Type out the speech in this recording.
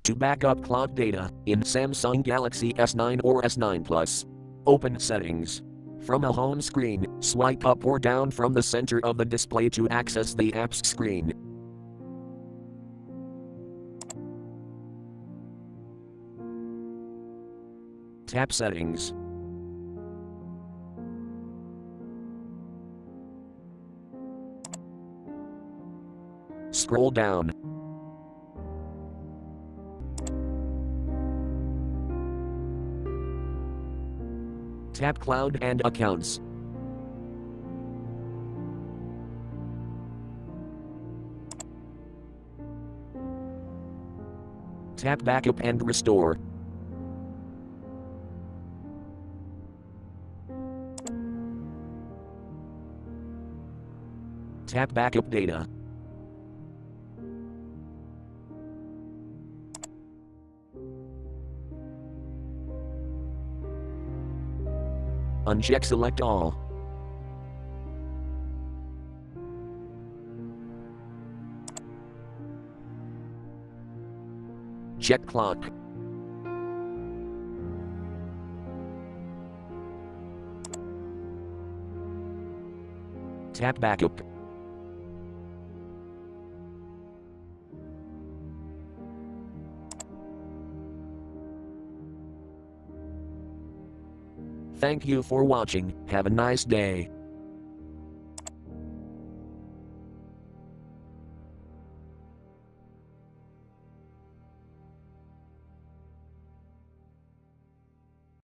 To back up cloud data in Samsung Galaxy S9 or S9 Plus. Open Settings. From a home screen, swipe up or down from the center of the display to access the apps screen. Tap Settings. Scroll down. Tap Cloud and Accounts. Tap Backup and Restore. Tap Backup Data. Uncheck Select All. Check Clock. Tap Backup. Thank you for watching. Have a nice day.